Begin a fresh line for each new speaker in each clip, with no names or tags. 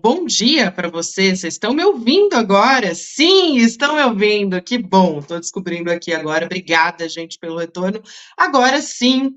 Bom dia para vocês. Vocês estão me ouvindo agora? Sim, estão me ouvindo. Que bom. Estou descobrindo aqui agora. Obrigada, gente, pelo retorno. Agora sim,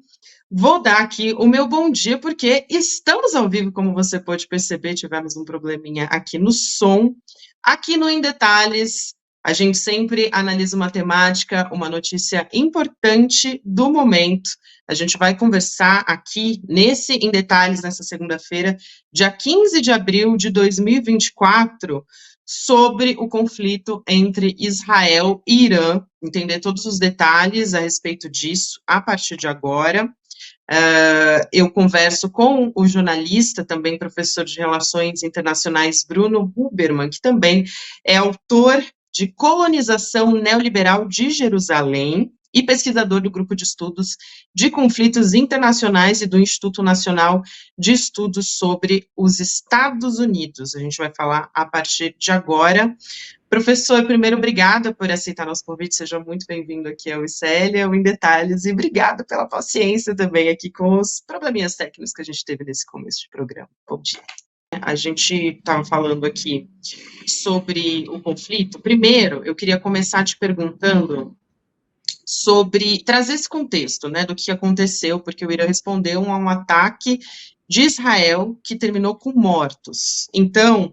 vou dar aqui o meu bom dia, porque estamos ao vivo, como você pode perceber. Tivemos um probleminha aqui no som. Aqui no Em Detalhes, a gente sempre analisa uma temática, uma notícia importante do momento. A gente vai conversar aqui nesse Em Detalhes, nessa segunda-feira, dia 15 de abril de 2024, sobre o conflito entre Israel e Irã, entender todos os detalhes a respeito disso a partir de agora. Eu converso com o jornalista, também professor de Relações Internacionais, Bruno Huberman, que também é autor de Colonização Neoliberal de Jerusalém e pesquisador do Grupo de Estudos de Conflitos Internacionais e do Instituto Nacional de Estudos sobre os Estados Unidos. A gente vai falar a partir de agora. Professor, primeiro, obrigada por aceitar nosso convite, seja muito bem-vindo aqui ao ICL, ao Em Detalhes, e obrigado pela paciência também aqui com os probleminhas técnicos que a gente teve nesse começo de programa. Bom dia. A gente estava falando aqui sobre o conflito. Primeiro, eu queria começar te perguntando sobre trazer esse contexto, né, do que aconteceu, porque o Irã respondeu a um ataque de Israel que terminou com mortos. Então,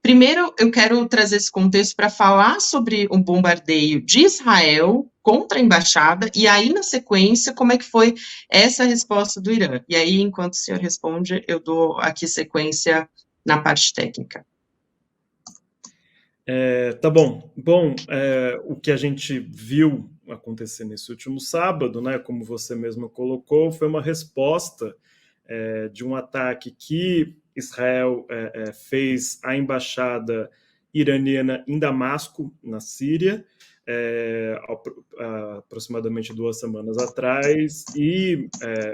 primeiro eu quero trazer esse contexto para falar sobre o bombardeio de Israel contra a embaixada, e aí, na sequência, como é que foi essa resposta do Irã. E aí, enquanto o senhor responde, eu dou aqui sequência na parte técnica.
Tá bom. Bom, o que a gente viu acontecer nesse último sábado, né, como você mesmo colocou, foi uma resposta de um ataque que Israel fez à embaixada iraniana em Damasco, na Síria, aproximadamente 2 semanas atrás, e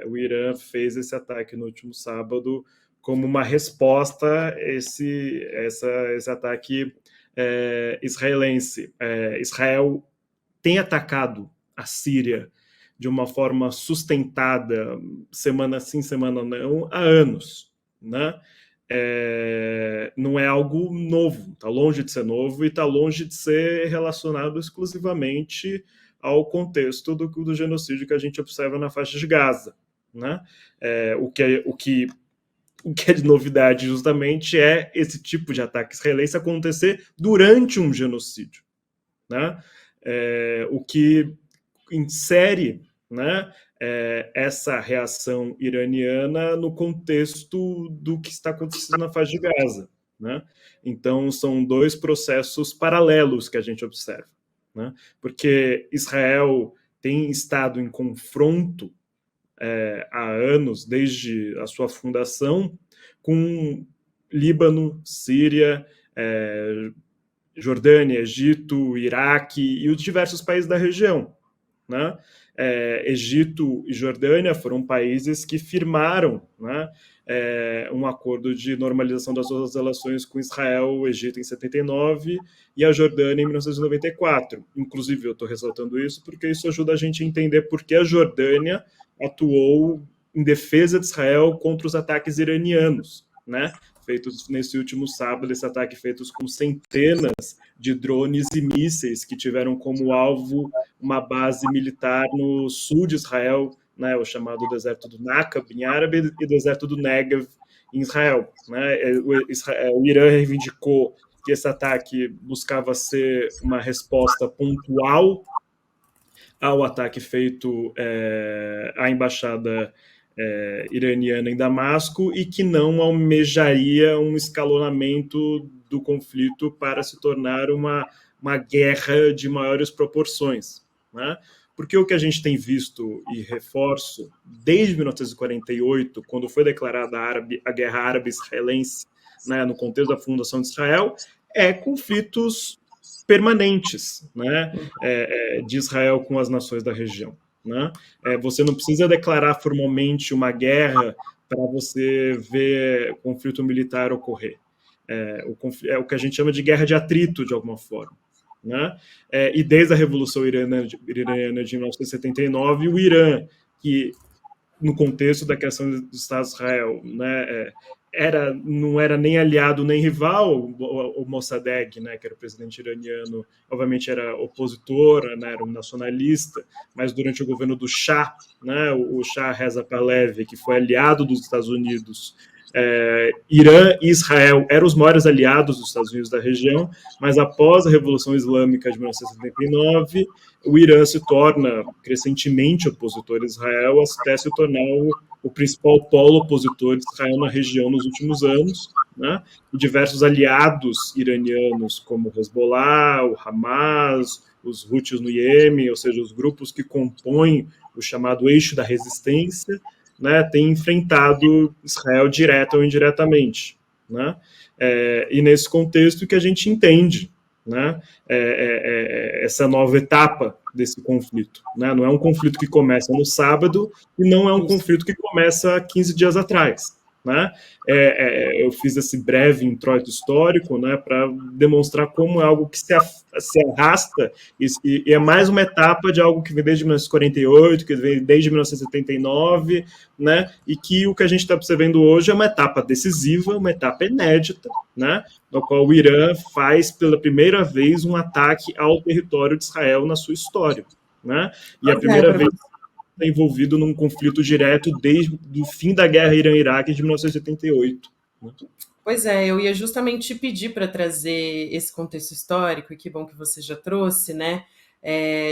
o Irã fez esse ataque no último sábado como uma resposta a esse ataque israelense. Israel tem atacado a Síria de uma forma sustentada, semana sim, semana não, há anos, né? Não é algo novo, está longe de ser novo e está longe de ser relacionado exclusivamente ao contexto do genocídio que a gente observa na faixa de Gaza, né? O que é de novidade justamente é esse tipo de ataque israelense acontecer durante um genocídio, né? O que insere, né, essa reação iraniana no contexto do que está acontecendo na faixa de Gaza, né? Então, são 2 processos paralelos que a gente observa, né? Porque Israel tem estado em confronto há anos, desde a sua fundação, com Líbano, Síria, Jordânia, Egito, Iraque e os diversos países da região, né? Egito e Jordânia foram países que firmaram, né, um acordo de normalização das suas relações com Israel, o Egito em 79 e a Jordânia em 1994. Inclusive, eu estou ressaltando isso porque isso ajuda a gente a entender por que a Jordânia atuou em defesa de Israel contra os ataques iranianos, né? Feitos nesse último sábado, esse ataque feitos com centenas de drones e mísseis que tiveram como alvo uma base militar no sul de Israel, né, o chamado deserto do Nakab, em árabe, e deserto do Negev, em Israel. Né? O Irã reivindicou que esse ataque buscava ser uma resposta pontual ao ataque feito à embaixada iraniana em Damasco e que não almejaria um escalonamento do conflito para se tornar uma guerra de maiores proporções, né? Porque o que a gente tem visto, e reforço, desde 1948, quando foi declarada a Guerra Árabe-Israelense, né, no contexto da fundação de Israel, conflitos permanentes, né, de Israel com as nações da região. Né? Você não precisa declarar formalmente uma guerra para você ver conflito militar ocorrer. O que a gente chama de guerra de atrito, de alguma forma. Né? E desde a Revolução Iraniana de 1979, o Irã, que no contexto da criação do Estado de Israel, né, não era nem aliado nem rival. O Mossadegh, né, que era o presidente iraniano, obviamente era opositor, né, era um nacionalista, mas durante o governo do Shah, né, o Shah Reza Pahlavi, que foi aliado dos Estados Unidos, Irã e Israel eram os maiores aliados dos Estados Unidos da região, mas após a Revolução Islâmica de 1979, o Irã se torna crescentemente opositor a Israel, até se tornar o principal polo opositor de Israel na região nos últimos anos, né? E diversos aliados iranianos, como o Hezbollah, o Hamas, os Houthis no Iêmen, ou seja, os grupos que compõem o chamado eixo da resistência, né, têm enfrentado Israel direta ou indiretamente, né? E nesse contexto que a gente entende, né, essa nova etapa desse conflito, né? Não é um conflito que começa no sábado e não é um conflito que começa 15 dias atrás, né? Eu fiz esse breve introito histórico, né, para demonstrar como é algo que se arrasta e é mais uma etapa de algo que vem desde 1948, que vem desde 1979, né, e que o que a gente está observando hoje é uma etapa decisiva, uma etapa inédita, né, no qual o Irã faz pela primeira vez um ataque ao território de Israel na sua história, né, e a primeira vez envolvido num conflito direto desde o fim da guerra Irã-Iraque de 1978. Né?
Pois é, eu ia justamente te pedir para trazer esse contexto histórico, e que bom que você já trouxe, né?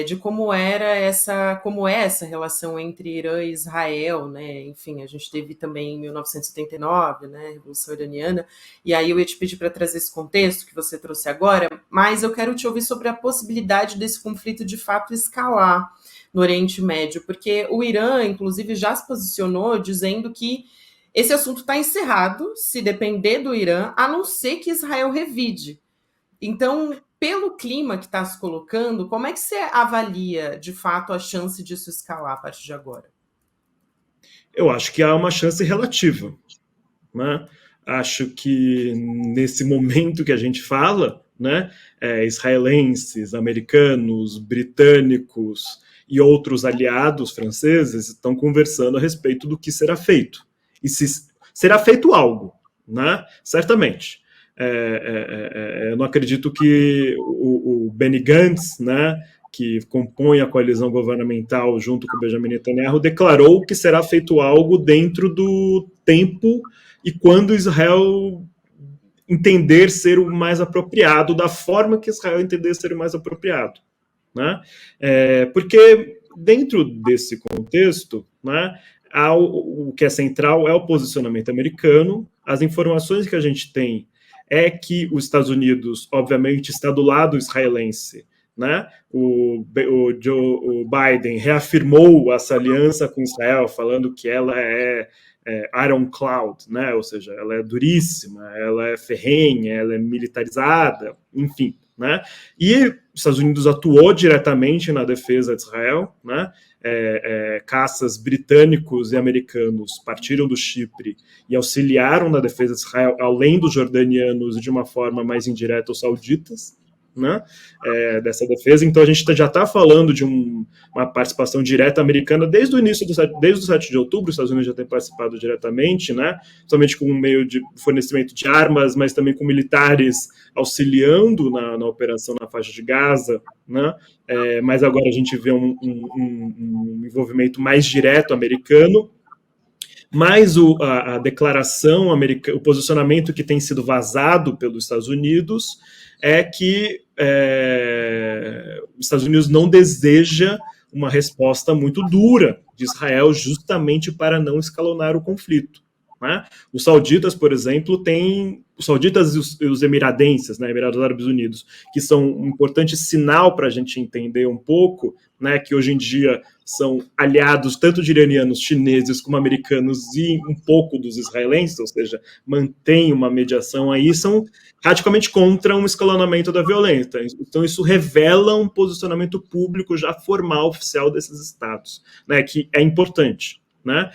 De como é essa relação entre Irã e Israel, né? Enfim, a gente teve também em 1979, né, a Revolução Iraniana, e aí eu ia te pedir para trazer esse contexto que você trouxe agora, mas eu quero te ouvir sobre a possibilidade desse conflito de fato escalar no Oriente Médio, porque o Irã, inclusive, já se posicionou dizendo que esse assunto está encerrado, se depender do Irã, a não ser que Israel revide. Então, pelo clima que está se colocando, como é que você avalia, de fato, a chance disso escalar a partir de agora?
Eu acho que há uma chance relativa, né? Acho que nesse momento que a gente fala, né, israelenses, americanos, britânicos e outros aliados franceses estão conversando a respeito do que será feito. E se será feito algo, né? Certamente. Eu não acredito que o Benny Gantz, né, que compõe a coalizão governamental junto com o Benjamin Netanyahu, declarou que será feito algo dentro do tempo e quando Israel entender ser o mais apropriado, da forma que Israel entender ser o mais apropriado. Né? Porque dentro desse contexto, né, o que é central é o posicionamento americano. As informações que a gente tem é que os Estados Unidos, obviamente, está do lado israelense, né? O Biden reafirmou essa aliança com Israel, falando que ela é ironclad, né? Ou seja, ela é duríssima, ela é ferrenha, ela é militarizada, enfim, né? E os Estados Unidos atuou diretamente na defesa de Israel, né? Caças britânicos e americanos partiram do Chipre e auxiliaram na defesa de Israel, além dos jordanianos e de uma forma mais indireta os sauditas, né, dessa defesa. Então a gente já está falando de uma participação direta americana desde o início, desde o 7 de outubro, os Estados Unidos já têm participado diretamente, né, somente com um meio de fornecimento de armas, mas também com militares auxiliando na operação na faixa de Gaza, né, mas agora a gente vê um envolvimento mais direto americano. Mas a declaração americana, o posicionamento que tem sido vazado pelos Estados Unidos é que os Estados Unidos não deseja uma resposta muito dura de Israel justamente para não escalonar o conflito. Né? Os sauditas, por exemplo, os sauditas e os emiradenses, né, Emirados Árabes Unidos, que são um importante sinal para a gente entender um pouco, né, que hoje em dia são aliados tanto de iranianos, chineses, como americanos e um pouco dos israelenses, ou seja, mantém uma mediação aí, são radicalmente contra um escalonamento da violência. Então isso revela um posicionamento público já formal, oficial desses estados, né, que é importante. Né?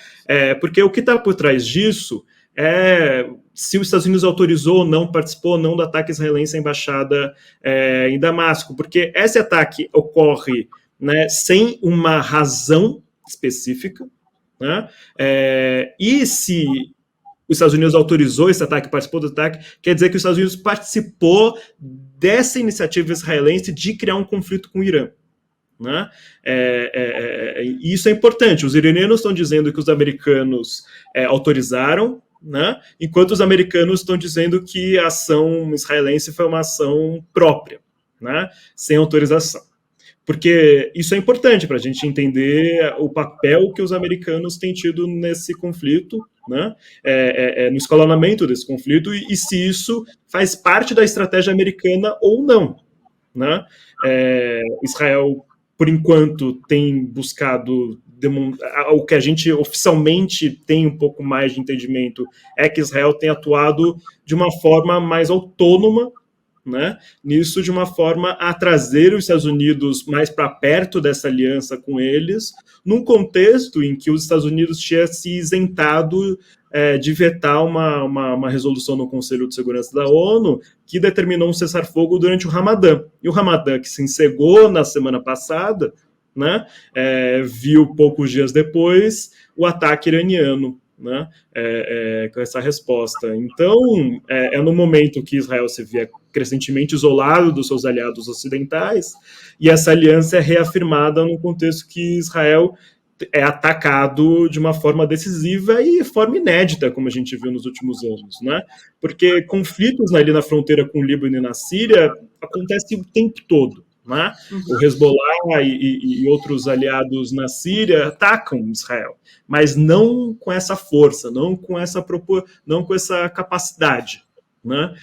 Porque o que está por trás disso é se os Estados Unidos autorizou ou não, participou ou não do ataque israelense à embaixada em Damasco, porque esse ataque ocorre, né, sem uma razão específica, né? E se os Estados Unidos autorizou esse ataque, participou do ataque, quer dizer que os Estados Unidos participou dessa iniciativa israelense de criar um conflito com o Irã. Né? Isso é importante. Os iranianos estão dizendo que os americanos autorizaram, né? Enquanto os americanos estão dizendo que a ação israelense foi uma ação própria, né? Sem autorização. Porque isso é importante para a gente entender o papel que os americanos têm tido nesse conflito, né? No escalonamento desse conflito, e se isso faz parte da estratégia americana ou não. Né? Israel, por enquanto, tem buscado o que a gente oficialmente tem um pouco mais de entendimento é que Israel tem atuado de uma forma mais autônoma, né? Nisso, de uma forma a trazer os Estados Unidos mais para perto dessa aliança com eles, num contexto em que os Estados Unidos tinha se isentado de vetar uma resolução no Conselho de Segurança da ONU que determinou um cessar-fogo durante o Ramadã. E o Ramadã, que se encerrou na semana passada, né, viu poucos dias depois o ataque iraniano, né, com essa resposta. Então, no momento que Israel se via crescentemente isolado dos seus aliados ocidentais, e essa aliança é reafirmada no contexto que Israel é atacado de uma forma decisiva e forma inédita, como a gente viu nos últimos anos, né? Porque conflitos ali na fronteira com o Líbano e na Síria acontecem o tempo todo, né? O Hezbollah e outros aliados na Síria atacam Israel, mas não com essa força, não com essa capacidade, né?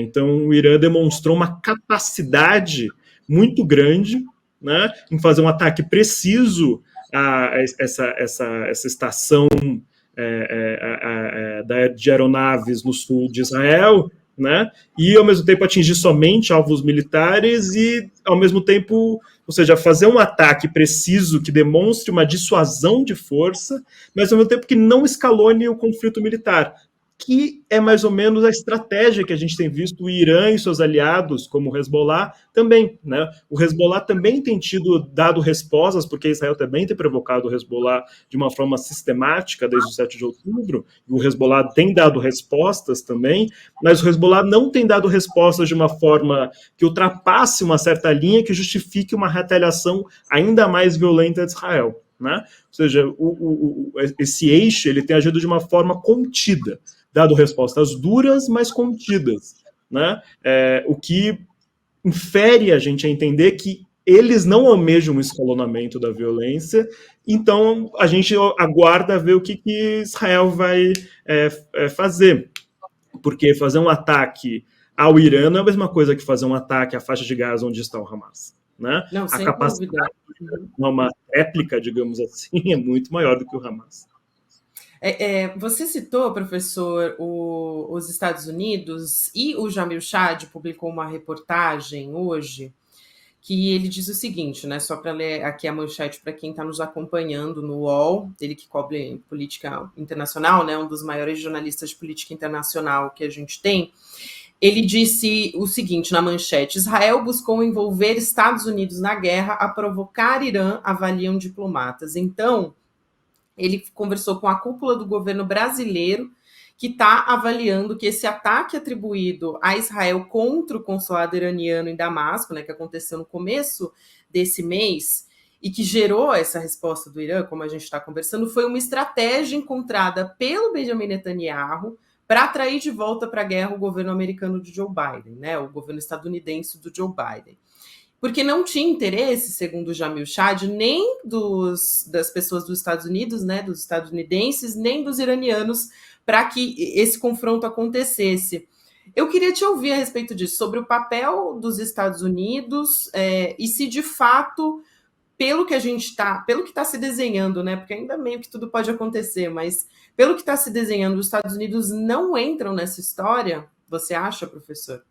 Então o Irã demonstrou uma capacidade muito grande, né, em fazer um ataque preciso a essa estação de aeronaves no sul de Israel, né? E ao mesmo tempo atingir somente alvos militares e ao mesmo tempo, ou seja, fazer um ataque preciso que demonstre uma dissuasão de força, mas ao mesmo tempo que não escalone o conflito militar, que é mais ou menos a estratégia que a gente tem visto o Irã e seus aliados, como o Hezbollah, também. Né? O Hezbollah também tem dado respostas, porque Israel também tem provocado o Hezbollah de uma forma sistemática desde o 7 de outubro, e o Hezbollah tem dado respostas também, mas o Hezbollah não tem dado respostas de uma forma que ultrapasse uma certa linha que justifique uma retaliação ainda mais violenta de Israel. Né? Ou seja, esse eixo ele tem agido de uma forma contida, dado respostas duras, mas contidas, né? O que infere a gente a entender que eles não almejam um escalonamento da violência, então a gente aguarda ver o que Israel vai fazer, porque fazer um ataque ao Irã não é a mesma coisa que fazer um ataque à faixa de Gaza onde está o Hamas. Né?
Não,
a capacidade de uma réplica, digamos assim, é muito maior do que o Hamas.
Você citou, professor, os Estados Unidos, e o Jamil Chad publicou uma reportagem hoje que ele diz o seguinte, né? Só para ler aqui a manchete para quem está nos acompanhando no UOL, ele que cobre política internacional, né? Um dos maiores jornalistas de política internacional que a gente tem. Ele disse o seguinte na manchete: Israel buscou envolver Estados Unidos na guerra a provocar Irã, avaliam diplomatas. Então, ele conversou com a cúpula do governo brasileiro, que está avaliando que esse ataque atribuído a Israel contra o consulado iraniano em Damasco, né, que aconteceu no começo desse mês, e que gerou essa resposta do Irã, como a gente está conversando, foi uma estratégia encontrada pelo Benjamin Netanyahu para atrair de volta para a guerra o governo americano de Joe Biden, né, o governo estadunidense do Joe Biden. Porque não tinha interesse, segundo o Jamil Chad, nem das pessoas dos Estados Unidos, né, dos estadunidenses, nem dos iranianos, para que esse confronto acontecesse. Eu queria te ouvir a respeito disso, sobre o papel dos Estados Unidos e se de fato, pelo que está se desenhando, né, porque ainda meio que tudo pode acontecer, mas pelo que está se desenhando, os Estados Unidos não entram nessa história, você acha, professor?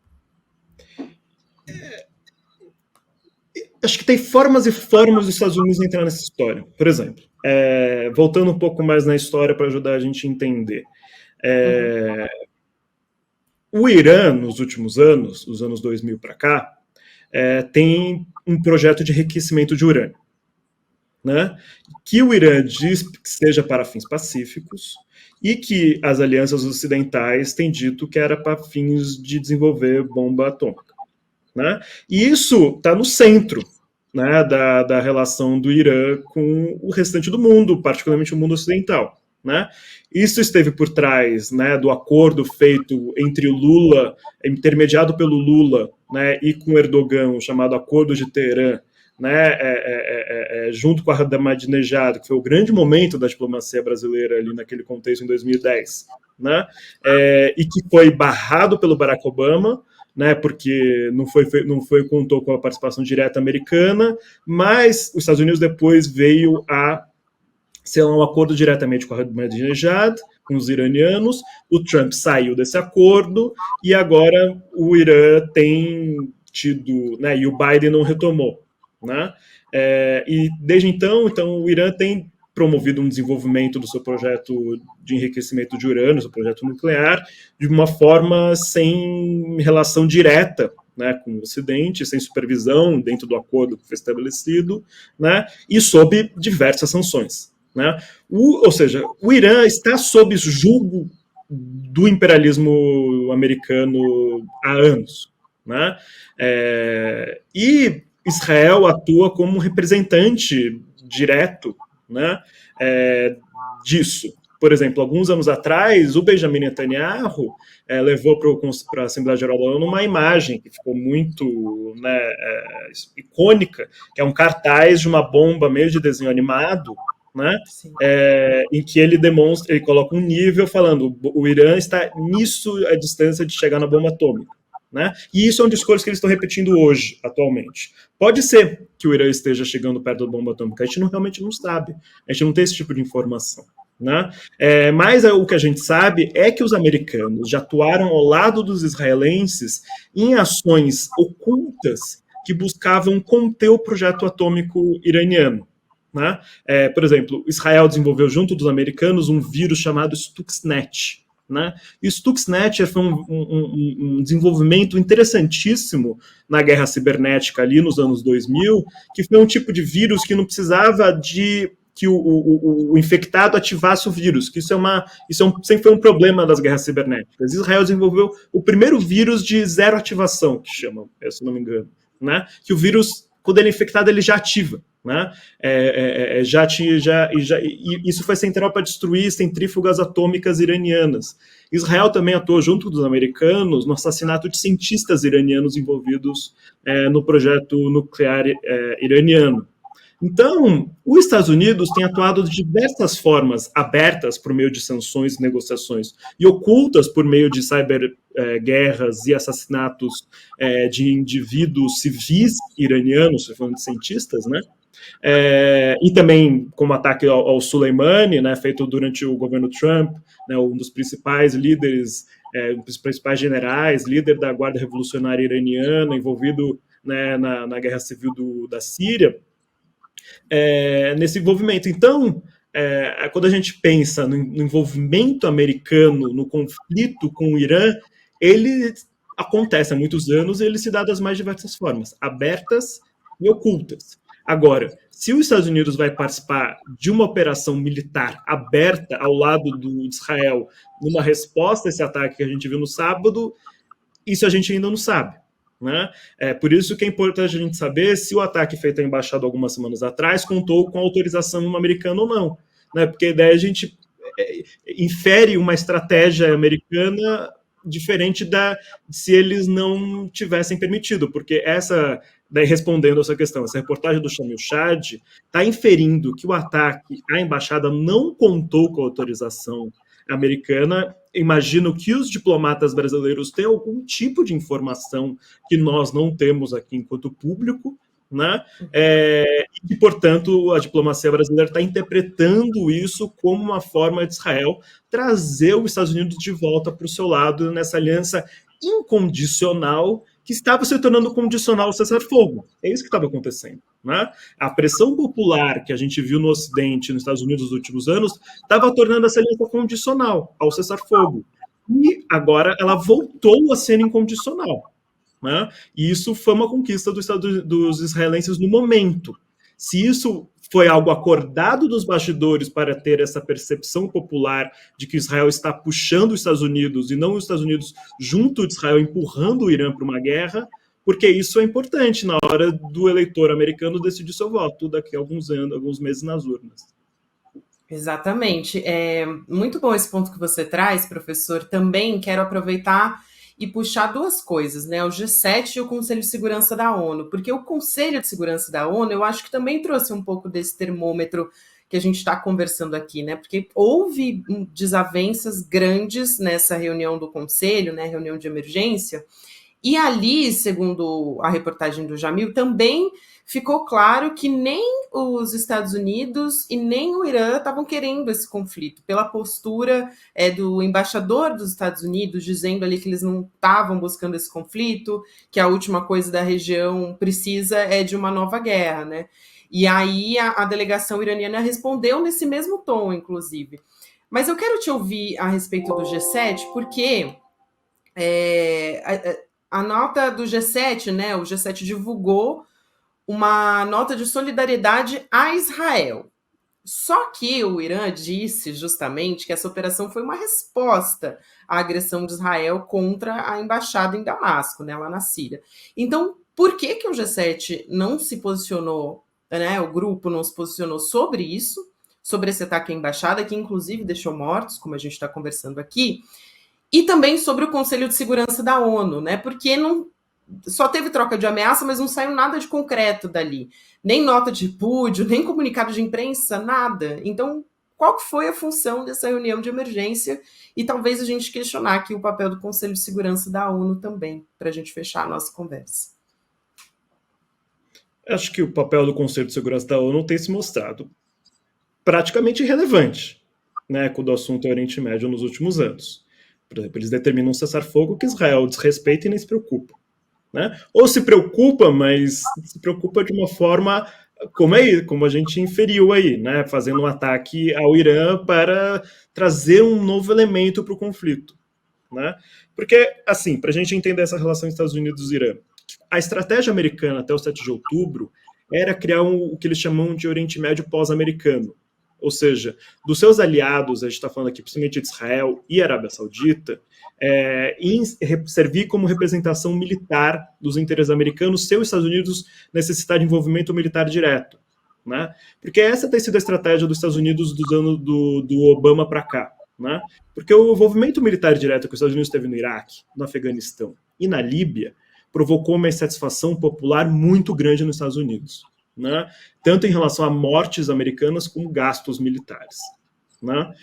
Acho que tem formas e formas dos Estados Unidos entrar nessa história. Por exemplo, voltando um pouco mais na história para ajudar a gente a entender. O Irã, nos últimos anos, os anos 2000 para cá, tem um projeto de enriquecimento de urânio. né, que o Irã diz que seja para fins pacíficos e que as alianças ocidentais têm dito que era para fins de desenvolver bomba atômica. Né? E isso está no centro, né, da relação do Irã com o restante do mundo, particularmente o mundo ocidental. Né? Isso esteve por trás, né, do acordo feito entre o Lula, intermediado pelo Lula, né, e com Erdogan, chamado Acordo de Teherã, né, junto com a Ahmadinejad, que foi o grande momento da diplomacia brasileira ali naquele contexto em 2010, né, e que foi barrado pelo Barack Obama, né, porque não contou com a participação direta americana, mas os Estados Unidos depois veio a selar um acordo diretamente com a Ahmadinejad, com os iranianos. O Trump saiu desse acordo e agora o Irã tem tido, né, e o Biden não retomou, né? E desde então, o Irã tem promovido um desenvolvimento do seu projeto de enriquecimento de urânio, seu projeto nuclear, de uma forma sem relação direta, né, com o Ocidente, sem supervisão dentro do acordo que foi estabelecido, né, e sob diversas sanções. Né? Ou seja, o Irã está sob julgo do imperialismo americano há anos. Né? E Israel atua como representante direto, né, disso. Por exemplo, alguns anos atrás, o Benjamin Netanyahu levou para a Assembleia Geral da ONU uma imagem que ficou muito, né, icônica, que é um cartaz de uma bomba meio de desenho animado, né, em que ele demonstra, ele coloca um nível falando o Irã está nisso à distância de chegar na bomba atômica. Né? E isso é um discurso que eles estão repetindo hoje, atualmente. Pode ser que o Irã esteja chegando perto da bomba atômica, a gente realmente não sabe, a gente não tem esse tipo de informação. Né? Mas o que a gente sabe é que os americanos já atuaram ao lado dos israelenses em ações ocultas que buscavam conter o projeto atômico iraniano. Né? Por exemplo, Israel desenvolveu junto dos americanos um vírus chamado Stuxnet. Né? E o Stuxnet foi um desenvolvimento interessantíssimo na guerra cibernética ali nos anos 2000, que foi um tipo de vírus que não precisava de que o infectado ativasse o vírus, que sempre foi um problema das guerras cibernéticas. Israel desenvolveu o primeiro vírus de zero ativação, que chama, se não me engano, né? Que o vírus, quando ele é infectado, ele já ativa. Né? Isso foi central para destruir centrífugas atômicas iranianas. Israel também atuou junto dos americanos no assassinato de cientistas iranianos envolvidos no projeto nuclear iraniano. Então, os Estados Unidos têm atuado de diversas formas, abertas por meio de sanções e negociações, e ocultas por meio de cyberguerras e assassinatos de indivíduos civis iranianos, falando de cientistas, né? E também como ataque ao Soleimani, né, feito durante o governo Trump, né, um dos principais líderes, um dos principais generais, líder da Guarda Revolucionária Iraniana, envolvido, né, na guerra civil da Síria, nesse envolvimento. Então, quando a gente pensa no envolvimento americano no conflito com o Irã, ele acontece há muitos anos e ele se dá das mais diversas formas, abertas e ocultas. Agora, se os Estados Unidos vai participar de uma operação militar aberta ao lado de Israel, numa resposta a esse ataque que a gente viu no sábado, isso a gente ainda não sabe. Né? Por isso que é importante a gente saber se o ataque feito à embaixada algumas semanas atrás contou com autorização americana ou não. Né? Porque daí a gente infere uma estratégia americana diferente se eles não tivessem permitido, porque daí respondendo a essa questão, essa reportagem do Shamil Chad está inferindo que o ataque à embaixada não contou com a autorização americana. Imagino que os diplomatas brasileiros têm algum tipo de informação que nós não temos aqui enquanto público, né? E, portanto, a diplomacia brasileira está interpretando isso como uma forma de Israel trazer os Estados Unidos de volta para o seu lado nessa aliança incondicional que estava se tornando condicional ao cessar-fogo. É isso que estava acontecendo. Né? A pressão popular que a gente viu no Ocidente, nos Estados Unidos nos últimos anos, estava tornando essa aliança condicional ao cessar-fogo. E agora ela voltou a ser incondicional. Né? E isso foi uma conquista dos israelenses no momento. Se isso foi algo acordado dos bastidores para ter essa percepção popular de que Israel está puxando os Estados Unidos e não os Estados Unidos junto de Israel empurrando o Irã para uma guerra, porque isso é importante na hora do eleitor americano decidir seu voto daqui a alguns anos, alguns meses nas urnas.
Exatamente. É muito bom esse ponto que você traz, professor. Também quero aproveitar e puxar duas coisas, né? O G7 e o Conselho de Segurança da ONU, porque o Conselho de Segurança da ONU, eu acho que também trouxe um pouco desse termômetro que a gente está conversando aqui, né? Porque houve desavenças grandes nessa reunião do Conselho, né? Reunião de emergência. E ali, segundo a reportagem do Jamil, também ficou claro que nem os Estados Unidos e nem o Irã estavam querendo esse conflito, pela postura do embaixador dos Estados Unidos, dizendo ali que eles não estavam buscando esse conflito, que a última coisa da região precisa é de uma nova guerra, né? E aí a delegação iraniana respondeu nesse mesmo tom, inclusive. Mas eu quero te ouvir a respeito do G7, porque a nota do G7, né? O G7 divulgou uma nota de solidariedade a Israel. Só que o Irã disse justamente que essa operação foi uma resposta à agressão de Israel contra a embaixada em Damasco, né, lá na Síria. Então, por que o G7 não se posicionou, né, o grupo não se posicionou sobre isso, sobre esse ataque à embaixada, que inclusive deixou mortos, como a gente está conversando aqui, e também sobre o Conselho de Segurança da ONU, né? Porque não só teve troca de ameaça, mas não saiu nada de concreto dali. Nem nota de repúdio, nem comunicado de imprensa, nada. Então, qual foi a função dessa reunião de emergência? E talvez a gente questionar aqui o papel do Conselho de Segurança da ONU também, para a gente fechar a nossa conversa.
Acho que o papel do Conselho de Segurança da ONU tem se mostrado praticamente irrelevante, né, quando o assunto é Oriente Médio nos últimos anos. Por exemplo, eles determinam um cessar-fogo que Israel desrespeita e nem se preocupa. Né? Ou se preocupa, mas se preocupa de uma forma como a gente inferiu aí, né? Fazendo um ataque ao Irã para trazer um novo elemento para o conflito. Né? Porque, assim, para a gente entender essa relação Estados Unidos e Irã, a estratégia americana até o 7 de outubro era criar o que eles chamam de Oriente Médio pós-americano. Ou seja, dos seus aliados, a gente está falando aqui principalmente de Israel e Arábia Saudita, servir como representação militar dos interesses americanos se os Estados Unidos necessitar de envolvimento militar direto. Né? Porque essa tem sido a estratégia dos Estados Unidos dos anos do Obama para cá. Né? Porque o envolvimento militar direto que os Estados Unidos teve no Iraque, no Afeganistão e na Líbia provocou uma insatisfação popular muito grande nos Estados Unidos. Né? Tanto em relação a mortes americanas como gastos militares. Né?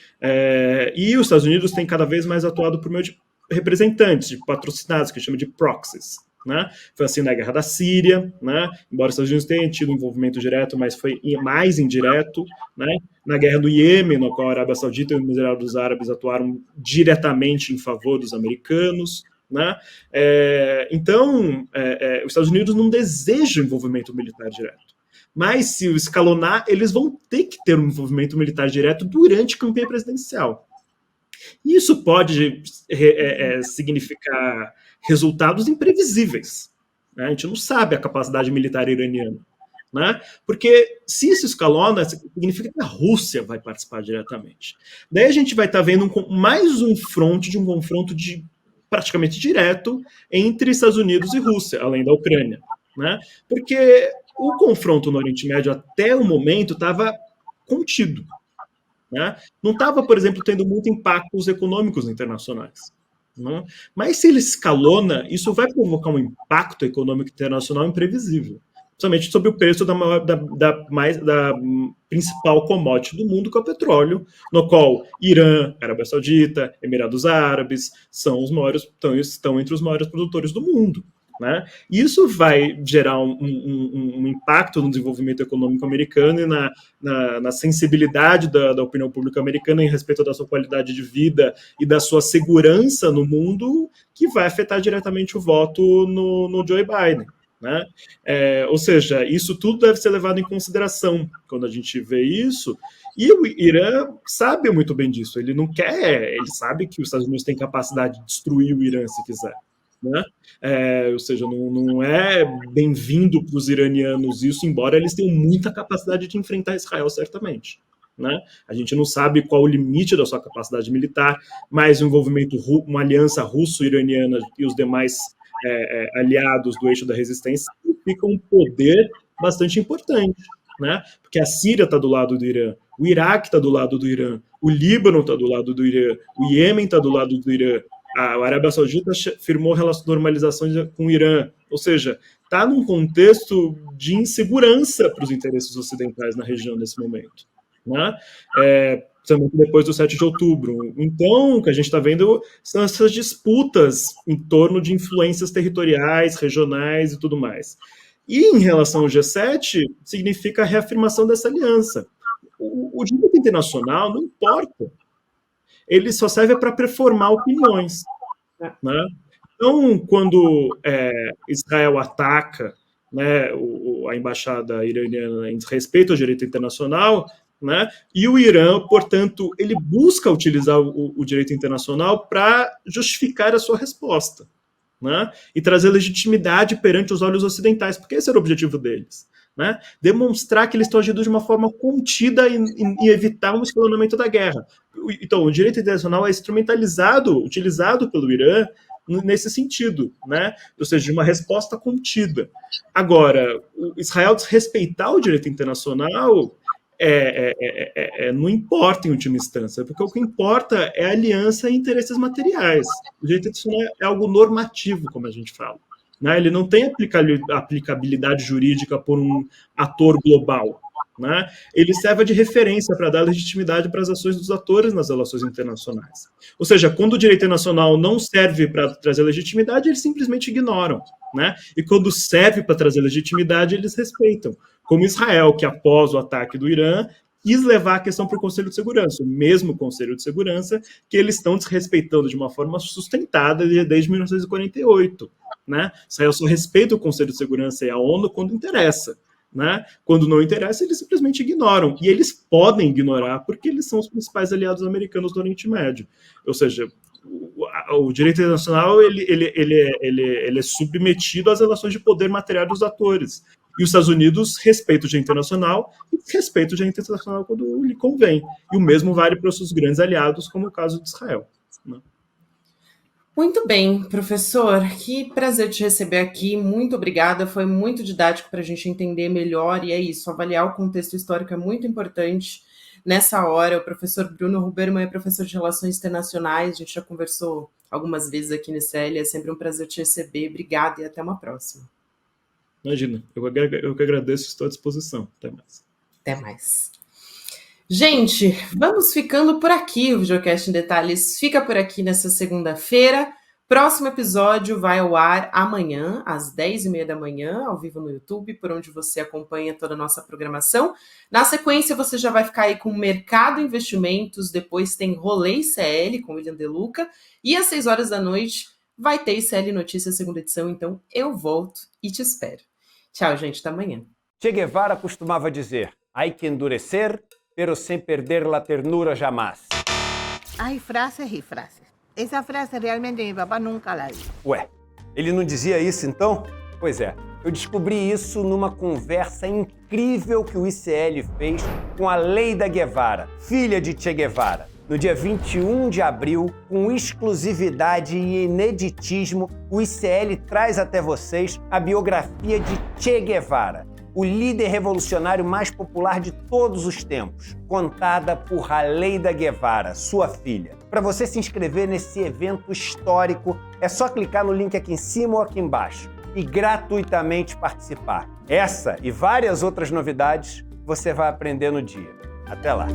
E os Estados Unidos têm cada vez mais atuado por meio de representantes, de patrocinados, que chama de proxies. Né? Foi assim na Guerra da Síria, né? Embora os Estados Unidos tenham tido envolvimento direto, mas foi mais indireto. Né? Na Guerra do Iêmen, no qual a Arábia Saudita e os Emirados Árabes atuaram diretamente em favor dos americanos. Né? Então, os Estados Unidos não desejam envolvimento militar direto. Mas se escalonar, eles vão ter que ter um envolvimento militar direto durante a campanha presidencial. Isso pode significar resultados imprevisíveis. Né? A gente não sabe a capacidade militar iraniana. Né? Porque se isso escalona, significa que a Rússia vai participar diretamente. Daí a gente vai estar vendo mais um fronte de um confronto praticamente direto entre Estados Unidos e Rússia, além da Ucrânia. Né? Porque o confronto no Oriente Médio até o momento estava contido. Né? Não estava, por exemplo, tendo muito impactos econômicos internacionais. Né? Mas se ele escalona, isso vai provocar um impacto econômico internacional imprevisível. Principalmente sobre o preço da principal commodity do mundo, que é o petróleo, no qual Irã, Arábia Saudita, Emirados Árabes estão entre os maiores produtores do mundo. Né? Isso vai gerar um impacto no desenvolvimento econômico americano e na sensibilidade da opinião pública americana em respeito da sua qualidade de vida e da sua segurança no mundo, que vai afetar diretamente o voto no Joe Biden. Né? Ou seja, isso tudo deve ser levado em consideração quando a gente vê isso. E o Irã sabe muito bem disso. Ele não quer, ele sabe que os Estados Unidos têm capacidade de destruir o Irã se quiser. né? Ou seja, não é bem-vindo para os iranianos isso, embora eles tenham muita capacidade de enfrentar Israel, certamente. Né? A gente não sabe qual o limite da sua capacidade militar, mas o envolvimento, uma aliança russo-iraniana e os demais aliados do eixo da resistência significa um poder bastante importante, né? Porque a Síria está do lado do Irã, o Iraque está do lado do Irã, o Líbano está do lado do Irã, o Iêmen está do lado do Irã, a Arábia Saudita firmou normalizações com o Irã, ou seja, está num contexto de insegurança para os interesses ocidentais na região nesse momento, né? Depois do 7 de outubro. Então, o que a gente está vendo são essas disputas em torno de influências territoriais, regionais e tudo mais. E em relação ao G7, significa a reafirmação dessa aliança. O direito internacional não importa. Ele só serve para performar opiniões, né? Então, quando Israel ataca, né, a embaixada iraniana em respeito ao direito internacional, né, e o Irã, portanto, ele busca utilizar o direito internacional para justificar a sua resposta, né, e trazer legitimidade perante os olhos ocidentais, porque esse era o objetivo deles. Né? Demonstrar que eles estão agindo de uma forma contida e evitar um escalonamento da guerra. Então, o direito internacional é instrumentalizado, utilizado pelo Irã nesse sentido, né? Ou seja, de uma resposta contida. Agora, Israel desrespeitar o direito internacional não importa em última instância, porque o que importa é a aliança e interesses materiais. O direito internacional é algo normativo, como a gente fala. Né? Ele não tem aplicabilidade jurídica por um ator global. Né? Ele serve de referência para dar legitimidade para as ações dos atores nas relações internacionais. Ou seja, quando o direito internacional não serve para trazer legitimidade, eles simplesmente ignoram. Né? E quando serve para trazer legitimidade, eles respeitam. Como Israel, que após o ataque do Irã, quis levar a questão para o Conselho de Segurança, o mesmo Conselho de Segurança que eles estão desrespeitando de uma forma sustentada desde 1948. Né? Israel só respeita o Conselho de Segurança e a ONU quando interessa. Né? Quando não interessa, eles simplesmente ignoram. E eles podem ignorar porque eles são os principais aliados americanos do Oriente Médio. Ou seja, o direito internacional ele é submetido às relações de poder material dos atores. E os Estados Unidos respeitam o direito internacional e respeitam o direito internacional quando lhe convém. E o mesmo vale para os seus grandes aliados, como o caso de Israel. Né?
Muito bem, professor, que prazer te receber aqui, muito obrigada, foi muito didático para a gente entender melhor, e é isso, avaliar o contexto histórico é muito importante nessa hora. O professor Bruno Huberman é professor de Relações Internacionais, a gente já conversou algumas vezes aqui no ICL, é sempre um prazer te receber, obrigada e até uma próxima.
Imagina, eu que agradeço, estou à disposição, até mais.
Até mais. Gente, vamos ficando por aqui. O Videocast em Detalhes fica por aqui nessa segunda-feira. Próximo episódio vai ao ar amanhã, às 10h30 da manhã, ao vivo no YouTube, por onde você acompanha toda a nossa programação. Na sequência, você já vai ficar aí com Mercado Investimentos, depois tem Rolê ICL com William De Luca, e às 6h da noite vai ter ICL Notícias, segunda edição, então eu volto e te espero. Tchau, gente, até amanhã.
Che Guevara costumava dizer, hay que endurecer, pero sem perder la ternura jamais.
Hay frases y frases. Esa frase realmente mi papá nunca la dijo.
Ué, ele não dizia isso então? Pois é, eu descobri isso numa conversa incrível que o ICL fez com a Leida Guevara, filha de Che Guevara. No dia 21 de abril, com exclusividade e ineditismo, o ICL traz até vocês a biografia de Che Guevara, o líder revolucionário mais popular de todos os tempos, contada por Leida Guevara, sua filha. Para você se inscrever nesse evento histórico, é só clicar no link aqui em cima ou aqui embaixo e gratuitamente participar. Essa e várias outras novidades você vai aprender no dia. Até lá!